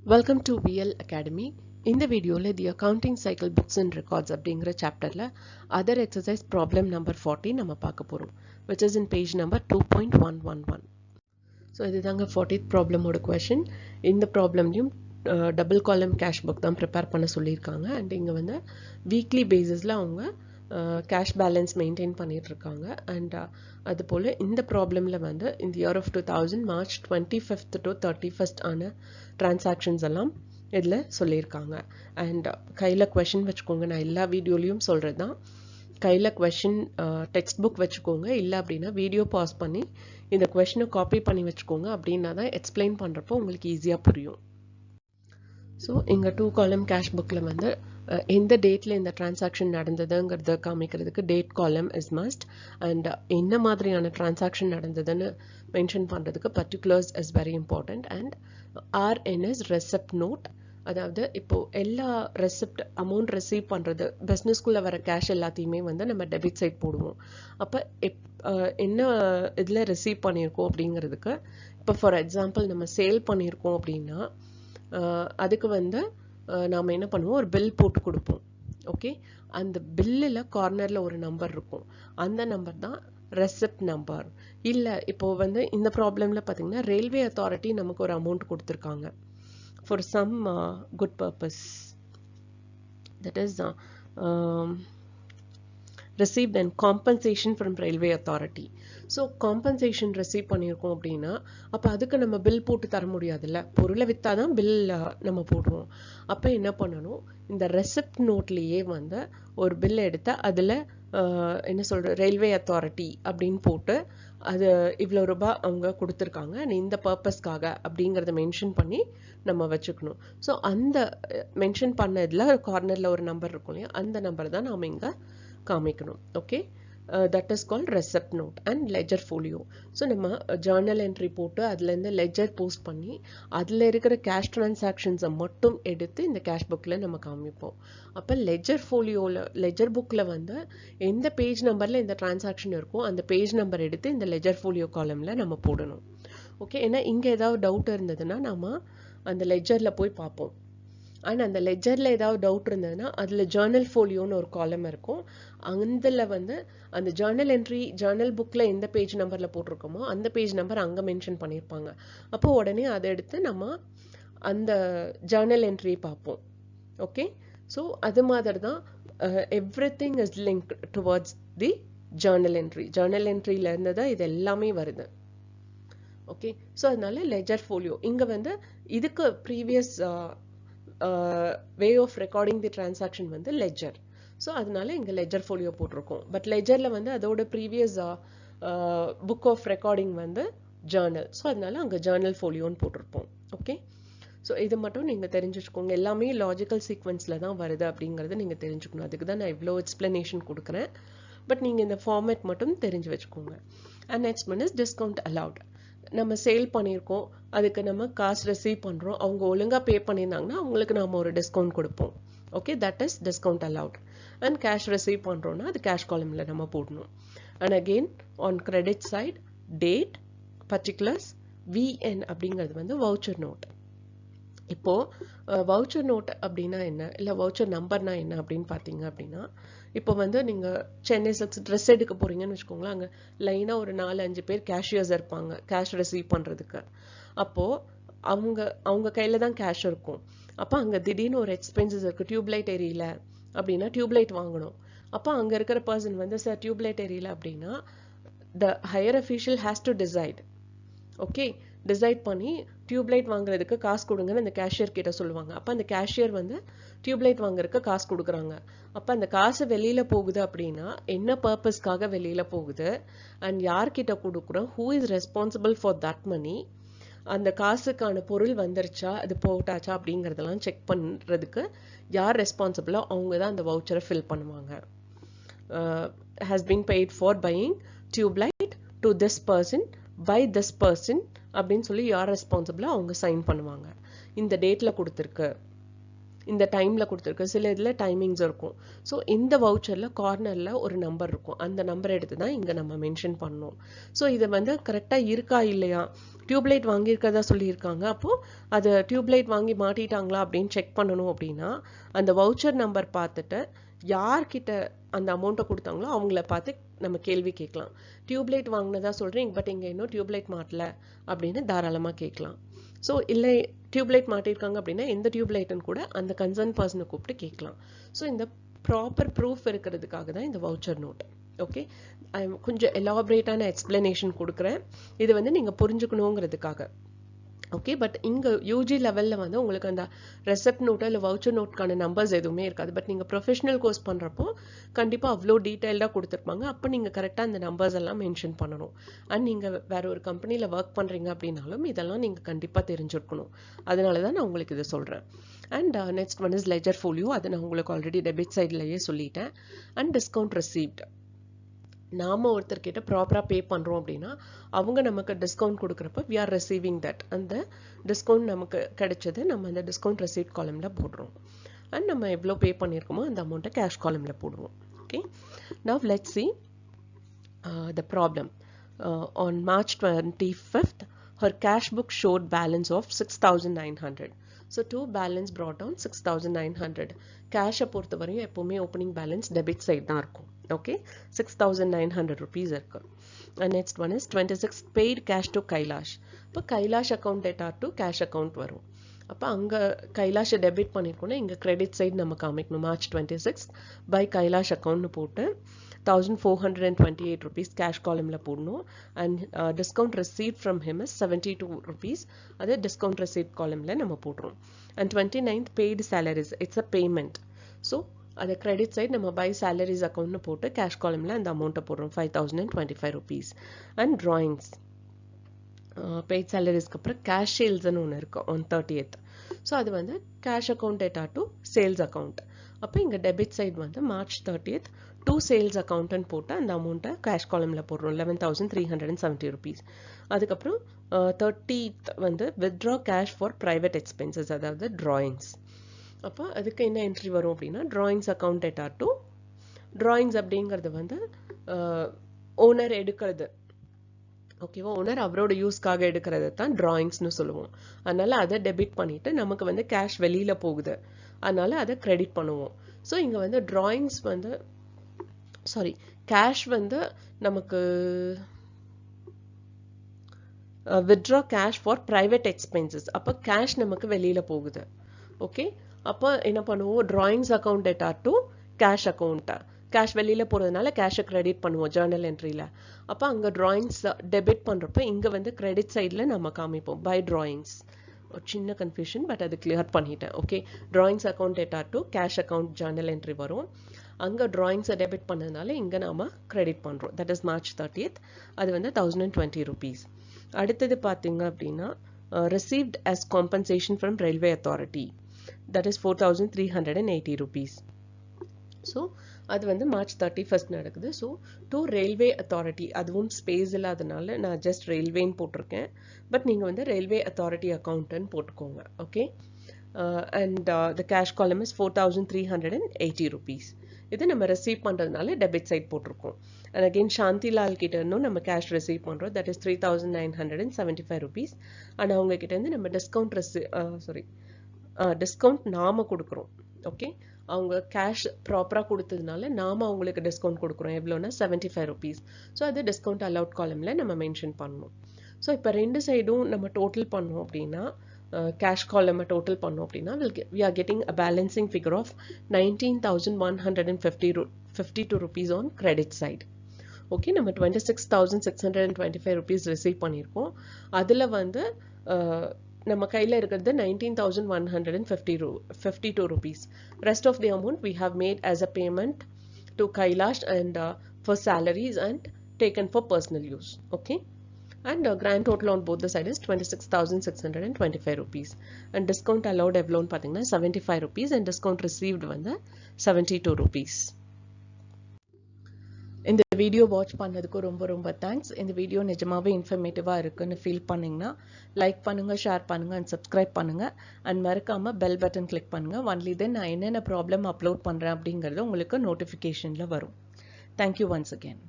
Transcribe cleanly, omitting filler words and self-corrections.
Welcome to VL Academy. இந்த வீடியோல the accounting cycle books and records அப்படிங்கிற சாப்டர்ல other exercise problem number 40 நம்ம பார்க்க போறோம், which is in page number 2.111. So இதுதாங்க 40th problem ஓட question. இந்த ப்ராப்ளம்லயும் டபுள் காலம் கேஷ் புக் தான் ப்ரிப்பேர் பண்ண சொல்லியிருக்காங்க. அண்ட் இங்கே வந்து வீக்லி பேசிஸில் அவங்க கேஷ் பேலன்ஸ் மெயின்டைன் பண்ணிட்டு இருக்காங்க. அண்ட் அது போல் இந்த ப்ராப்ளமில் வந்து இந்த year of 2000 March 25th to 31st ஆன டிரான்சாக்ஷன்ஸ் எல்லாம் இதில் சொல்லியிருக்காங்க. அண்ட் கையில் கொஷின் வச்சுக்கோங்க, நான் எல்லா வீடியோலையும் சொல்கிறது தான். கையில் கொஷின் டெக்ஸ்ட் புக் வச்சுக்கோங்க, இல்லை அப்படின்னா வீடியோ பாஸ் பண்ணி இந்த கொஷினை காப்பி பண்ணி வச்சுக்கோங்க. அப்படின்னா தான் எக்ஸ்பிளைன் பண்ணுறப்போ உங்களுக்கு ஈஸியாக புரியும். ஸோ இங்கே 2 காலம் கேஷ் புக்கில் வந்து எந்த டேட்டில் இந்த டிரான்சாக்ஷன் நடந்ததுங்கிறத காமிக்கிறதுக்கு டேட் காலம் இஸ் மஸ்ட். அண்ட் என்ன மாதிரியான டிரான்சாக்ஷன் நடந்ததுன்னு மென்ஷன் பண்ணுறதுக்கு particulars is very important. And RN is receipt note. அதாவது இப்போது எல்லா ரெசிப்ட் அமௌண்ட் ரிசீவ் பண்ணுறது பிஸ்னஸ்குள்ளே வர கேஷ் எல்லாத்தையுமே வந்து நம்ம டெபிட் சைட் போடுவோம். அப்போ என்ன இதில் ரிசீவ் பண்ணியிருக்கோம் அப்படிங்கிறதுக்கு, இப்போ ஃபார் எக்ஸாம்பிள் நம்ம சேல் பண்ணியிருக்கோம் அப்படின்னா அதுக்கு வந்து நாம் என்ன பண்ணுவோம், ஒரு பில் போட்டு கொடுப்போம். ஓகே, அந்த பில்லில் கார்னரில் ஒரு நம்பர் இருக்கும், அந்த நம்பர் தான் ரெசிப்ட் நம்பர். இல்லை இப்போ வந்து இந்த ப்ராப்ளமில் பார்த்தீங்கன்னா ரயில்வே அத்தாரிட்டி நமக்கு ஒரு அமௌண்ட் கொடுத்துருக்காங்க for some good purpose, that is received and compensation from railway authority. So compensation receive பண்ணியிருக்கோம் அப்படின்னா அப்போ அதுக்கு நம்ம பில் போட்டு தர முடியாதுல்ல, பொருளை விற்றா தான் பில் நம்ம போடுவோம். அப்போ என்ன பண்ணணும், இந்த ரெசிப்ட் நோட்லேயே வந்து ஒரு பில் எடுத்து அதில் என்ன சொல்கிற ரயில்வே அத்தாரிட்டி அப்படின்னு போட்டு அது இவ்வளோ ரூபாய் அவங்க கொடுத்துருக்காங்க இந்த பர்பஸ்க்காக அப்படிங்கிறத மென்ஷன் பண்ணி நம்ம வச்சுக்கணும். ஸோ அந்த மென்ஷன் பண்ண இதில் கார்னரில் ஒரு நம்பர் இருக்கும் இல்லையா, அந்த நம்பர் தான் நாம் இங்கே காமிக்கணும். Okay, that is called receipt note and ledger folio. So நம்ம ஜர்னல் என்ட்ரி போட்டு அதுலேருந்து லெஜர் போஸ்ட் பண்ணி அதில் இருக்கிற கேஷ் டிரான்சாக்ஷன்ஸை மட்டும் எடுத்து இந்த கேஷ் புக்கில் நம்ம காமிப்போம். அப்போ லெஜர் ஃபோலியோவில் லெஜர் புக்கில் வந்து எந்த பேஜ் நம்பரில் இந்த டிரான்சாக்ஷன் இருக்கோ அந்த பேஜ் நம்பர் எடுத்து இந்த லெஜர் ஃபோலியோ காலமில் நம்ம போடணும். ஓகே, ஏன்னா இங்கே ஏதாவது டவுட் இருந்ததுன்னா நம்ம அந்த லெஜரில் போய் பார்ப்போம். அண்ட் அந்த லெஜரில் ஏதாவது டவுட் இருந்ததுன்னா அதில் ஜேர்னல் ஃபோலியோன்னு ஒரு காலம் இருக்கும், அதில் வந்து அந்த ஜேர்னல் என்ட்ரி ஜேர்னல் புக்கில் எந்த பேஜ் நம்பரில் போட்டிருக்கோமோ அந்த பேஜ் நம்பர் அங்கே மென்ஷன் பண்ணியிருப்பாங்க. அப்போ உடனே அதை எடுத்து நம்ம அந்த ஜேர்னல் என்ட்ரியை பார்ப்போம். ஓகே, ஸோ அது மாதிரி தான் everything is link towards the journal entry. Journal என்ட்ரியிலேருந்து தான் இது எல்லாமே வருது. ஓகே, ஸோ அதனால லெஜர் ஃபோலியோ இங்கே வந்து இதுக்கு previous way of recording the transaction வந்து லெஜர். ஸோ அதனால இங்கே லெஜர் ஃபோலியோ போட்டிருக்கோம். பட் லெஜரில் வந்து அதோட ப்ரீவியஸ் புக் ஆஃப் ரெக்கார்டிங் வந்து ஜேர்னல். ஸோ அதனால அங்கே ஜேர்னல் ஃபோலியோன்னு போட்டிருப்போம். ஓகே, ஸோ இது மட்டும் நீங்கள் தெரிஞ்சு வச்சுக்கோங்க. எல்லாமே லாஜிக்கல் சீக்வன்ஸில் தான் வருது அப்படிங்கிறத நீங்கள் தெரிஞ்சுக்கணும். அதுக்கு தான் நான் இவ்வளோ எக்ஸ்பிளனேஷன் கொடுக்குறேன். பட் நீங்கள் இந்த ஃபார்மேட் மட்டும் தெரிஞ்சு வச்சுக்கோங்க. And next one is discount allowed. நம்ம சேல் பண்ணியிருக்கோம், அதுக்கு நம்ம காசு ரிசீவ் பண்ணுறோம், அவங்க ஒழுங்காக பே பண்ணியிருந்தாங்கன்னா அவங்களுக்கு நம்ம ஒரு டிஸ்கவுண்ட் கொடுப்போம். Okay, that is discount allowed. And cash receive பண்ணுறோன்னா அது கேஷ் காலமில் நம்ம போடணும். And again on credit side date particulars VN அப்படிங்கிறது வந்து வவுச்சர் நோட். இப்போது வவுச்சர் நோட் அப்படின்னா என்ன, இல்லை வவுச்சர் நம்பர்னா என்ன அப்படின்னு பார்த்தீங்க அப்படின்னா, இப்போ வந்து நீங்கள் சென்னை சில்க்ஸ் ட்ரெஸ் எடுக்க போகிறீங்கன்னு வச்சுக்கோங்களேன், அங்கே லைனாக ஒரு 4-5 பேர் கேஷியர்ஸ் இருப்பாங்க கேஷ் ரிசீவ் பண்ணுறதுக்கு. அப்போது அவங்க கையில் தான் கேஷ் இருக்கும். அப்போ அங்கே திடீர்னு ஒரு எக்ஸ்பென்சஸ் இருக்குது, டியூப்லைட் எரியல அப்படின்னா டியூப்லைட் வாங்கணும். அப்போ அங்கே இருக்கிற பர்சன் வந்து சார் டியூப்லைட் எரியல அப்படின்னா the higher official has to decide. Okay, decide பண்ணி டியூப்லைட் வாங்குறதுக்கு காசு கொடுங்கன்னு அந்த கேஷியர் கிட்ட சொல்லுவாங்க. அப்போ அந்த கேஷியர் வந்து டியூப்லைட் வாங்குறதுக்கு காசு கொடுக்குறாங்க. அப்போ அந்த காசு வெளியில் போகுது அப்படின்னா என்ன பர்பஸ்க்காக வெளியில் போகுது அண்ட் யார்கிட்ட கொடுக்குறோம், who is responsible for that money, அந்த காசுக்கான பொருள் வந்துருச்சா அது போட்டாச்சா அப்படிங்கிறதெல்லாம் செக் பண்ணுறதுக்கு யார் ரெஸ்பான்சிபிளோ அவங்க தான் அந்த வவுச்சரை ஃபில் பண்ணுவாங்க. Has been paid for buying tubelight to this person by this person அப்படின்னு சொல்லி யார் ரெஸ்பான்சிபிளோ அவங்க சைன் பண்ணுவாங்க. இந்த டேட்டில் கொடுத்துருக்கு இந்த டைமில் கொடுத்துருக்கு, சில இதில் டைமிங்ஸ் இருக்கும். ஸோ இந்த வவுச்சரில் கார்னரில் ஒரு நம்பர் இருக்கும், அந்த நம்பரை எடுத்து தான் இங்கே நம்ம மென்ஷன் பண்ணணும். ஸோ இதை வந்து கரெக்டாக இருக்கா இல்லையா, டியூப்லைட் வாங்கியிருக்கதா சொல்லியிருக்காங்க, அப்போது அது டியூப்லைட் வாங்கி மாட்டிட்டாங்களா அப்படின்னு செக் பண்ணணும். அப்படின்னா அந்த வவுச்சர் நம்பர் பார்த்துட்டு யார்கிட்ட அந்த அமௌண்ட்டை கொடுத்தாங்களோ அவங்கள பார்த்து நம்ம கேள்வி கேட்கலாம். டியூப்லைட் வாங்கினதா சொல்கிறீங்க, பட் இங்கே இன்னும் டியூப்லைட் மாட்டல அப்படின்னு தாராளமாக கேட்கலாம். ஸோ இல்லை டியூப்லைட் மாட்டியிருக்காங்க அப்படின்னா எந்த டியூப்லைட்டுன்னு கூட அந்த கன்சர்ன் பர்சனை கூப்பிட்டு கேட்கலாம். ஸோ இந்த ப்ராப்பர் ப்ரூஃப் இருக்கிறதுக்காக தான் இந்த வவுச்சர் நோட். ஓகே, கொஞ்சம் எலாபரேட்டான எக்ஸ்பிளனேஷன் கொடுக்குறேன், இது வந்து நீங்கள் புரிஞ்சுக்கணுங்கிறதுக்காக. ஓகே, பட் இங்கே யூஜி லெவலில் வந்து உங்களுக்கு அந்த ரெசிப்ட் நோட்டோ இல்லை வவுச்சர் நோட்கான நம்பர்ஸ் எதுவுமே இருக்காது. பட் நீங்கள் ப்ரொஃபஷனல் கோர்ஸ் பண்ணுறப்போ கண்டிப்பாக அவ்வளோ டீட்டெயில்டாக கொடுத்துருப்பாங்க. அப்போ நீங்கள் கரெக்டாக அந்த நம்பர்ஸ் எல்லாம் மென்ஷன் பண்ணணும். அண்ட் நீங்கள் வேற ஒரு கம்பெனியில் ஒர்க் பண்ணுறீங்க அப்படின்னாலும் இதெல்லாம் நீங்கள் கண்டிப்பாக தெரிஞ்சிருக்கணும். அதனால தான் நான் உங்களுக்கு இதை சொல்கிறேன். And next one is ledger folio. அது நான் உங்களுக்கு ஆல்ரெடி டெபிட் சைட்லேயே சொல்லிட்டேன். அண்ட் டிஸ்கவுண்ட் ரிசீவ்ட், நாம ஒருத்தர்கிட்ட ப்ராப்பராக பே பண்ணுறோம் அப்படின்னா அவங்க நமக்கு டிஸ்கவுண்ட் கொடுக்குறப்ப வி ஆர் ரிசீவிங் தட். அந்த டிஸ்கவுண்ட் நமக்கு கிடைச்சது நம்ம அந்த டிஸ்கவுண்ட் ரிசீப்ட் காலமில் போடுறோம். அண்ட் நம்ம எவ்வளோ பே பண்ணியிருக்கோமோ அந்த அமௌண்ட்டை கேஷ் காலமில் போடுவோம். Okay, now let's see the problem. On March 25th, her cash book showed balance of 6,900. So to balance brought down 6,900. Cash பொறுத்த வரையும் எப்பவுமே opening balance debit side தான் இருக்கும். Okay, 6,900 rupees இருக்கு. And next one is 26th paid cash to Kailash. இப்போ Kailash account data to cash account வரும். அப்போ அங்கே கைலாஷை டெபிட் பண்ணியிருக்கோன்னா இங்கே கிரெடிட் சைடு நம்ம காமிக்கணும். March 26th பை கைலாஷ் அக்கௌண்ட்னு போட்டு 1,428 rupees கேஷ் காலமில் போடணும். And discount receive from him is 72 rupees. அது டிஸ்கவுண்ட் ரிசீவ் காலமில் நம்ம போடுறோம். And 29th paid salaries, it's a payment. So அதை கிரெடிட் சைட் நம்ம பை சேலரிஸ் அக்கௌண்ட்னு போட்டு கேஷ் காலமில் அந்த அமௌண்ட்டை போடுறோம், 5,025 rupees. அண்ட் ட்ராயிங்ஸ், பெய்ட் சேலரிஸ்க்கு அப்புறம் கேஷ் சேல்ஸ்ன்னு ஒன்று இருக்குது on 30th. ஸோ அது வந்து cash account data to sales account. அப்போ இங்கே டெபிட் சைட் வந்து March 30th டு சேல்ஸ் அக்கௌண்ட்னு போட்டு அந்த அமௌண்ட்டை கேஷ் காலமில் போடுறோம், 11,370 rupees. அதுக்கப்புறம் 30th வந்து withdraw cash for private expenses, அதாவது ட்ராயிங்ஸ். அப்போ அதுக்கு என்ன என்ட்ரி வரும் அப்படின்னா drawings account data to, drawings அப்படிங்கிறது வந்து ஓனர் எடுக்கிறது. ஓகேவா, ஓனர் அவரோட யூஸ்க்காக எடுக்கிறது தான் ட்ராயிங்ஸ்னு சொல்லுவோம். அதனால அதை டெபிட் பண்ணிட்டு நமக்கு வந்து கேஷ் வெளியில போகுது, அதனால அதை கிரெடிட் பண்ணுவோம். ஸோ இங்கே வந்து ட்ராயிங்ஸ் வந்து கேஷ் வந்து நமக்கு withdraw cash for private expenses, அப்போ கேஷ் நமக்கு வெளியில போகுது. ஓகே, அப்போ என்ன பண்ணுவோம், drawings account data to cash அக்கௌண்ட்டை, கேஷ் வெளியில போறதுனால கேஷை கிரெடிட் பண்ணுவோம் ஜேர்னல் என்ட்ரியில். அப்போ அங்கே ட்ராயிங்ஸ் டெபிட் பண்ணுறப்ப இங்கே வந்து கிரெடிட் சைடில் நம்ம காமிப்போம் பை ட்ராயிங்ஸ். ஒரு சின்ன கன்ஃபியூஷன், பட் அது கிளியர் பண்ணிட்டேன். Okay, drawings account data to cash account journal entry வரும். அங்கே ட்ராயிங்ஸை டெபிட் பண்ணதுனால இங்கே நாம கிரெடிட் பண்ணுறோம். That is March 30th. அது வந்து 1,020 rupees. அடுத்தது பார்த்தீங்க அப்படின்னா received as compensation from railway authority, that is 4,380 rupees. So அது வந்து March 31st நடக்குது. ஸோ டு ரயில்வே அத்தாரிட்டி, அதுவும் ஸ்பேஸ் இல்லாதனால நான் ஜஸ்ட் ரயில்வேன்னு போட்டிருக்கேன். பட் நீங்கள் வந்து ரயில்வே அத்தாரிட்டி அக்கௌண்ட்டுன்னு போட்டுக்கோங்க. ஓகே, அண்ட் த கேஷ் காலம் இஸ் 4,380 rupees. இது நம்ம ரிசீவ் பண்ணுறதுனால டெபிட் சைட் போட்டிருக்கோம். அண்ட் அகெயின் சாந்திலால் கிட்ட இருந்தும் நம்ம கேஷ் ரிசீவ் பண்ணுறோம், தட் இஸ் 3,975 rupees. அண்ட் அவங்க கிட்ட இருந்து நம்ம டிஸ்கவுண்ட் நாம கொடுக்குறோம். ஓகே, அவங்க கேஷ் ப்ராப்பராக கொடுத்ததுனால நாம அவங்களுக்கு டிஸ்கவுண்ட் கொடுக்குறோம். எவ்வளோனா 75 rupees. ஸோ அது டிஸ்கவுண்ட் அலவுட் காலமில் நம்ம மென்ஷன் பண்ணணும். ஸோ இப்போ ரெண்டு சைடும் நம்ம டோட்டல் பண்ணோம் அப்படின்னா, கேஷ் காலம் டோட்டல் பண்ணோம் அப்படின்னா we are getting a balancing figure of 19,152 rupees on credit side. Okay, நம்ம 26,625 rupees ரிசீவ் பண்ணியிருக்கோம். அதில் வந்து நம்ம கையில் இருக்கிறது 19,152 rupees. Rest of the amount we have made as a payment to Kailash and for salaries and taken for personal use. Okay, and grand total on both the sides is 26,625 rupees. And discount allowed எவ்வளோன்னு பார்த்தீங்கன்னா 75 rupees and discount received வந்து 72 rupees. இந்த video watch பண்ணதுக்கு ரொம்ப ரொம்ப thanks. இந்த video நிஜமாவே இன்ஃபர்மேட்டிவா இருக்குன்னு ஃபீல் பண்ணீங்கன்னா லைக் பண்ணுங்க, ஷேர் பண்ணுங்க அண்ட் சப்ஸ்கிரைப் பண்ணுங்க. அண்ட் மறக்காம பெல் பட்டன் கிளிக் பண்ணுங்க. ஒன்லி தென் நான் என்னென்ன ப்ராப்ளம் அப்லோட் பண்றேன் அப்படிங்கிறது உங்களுக்கு நோட்டிஃபிகேஷன்ல வரும். Thank you once again.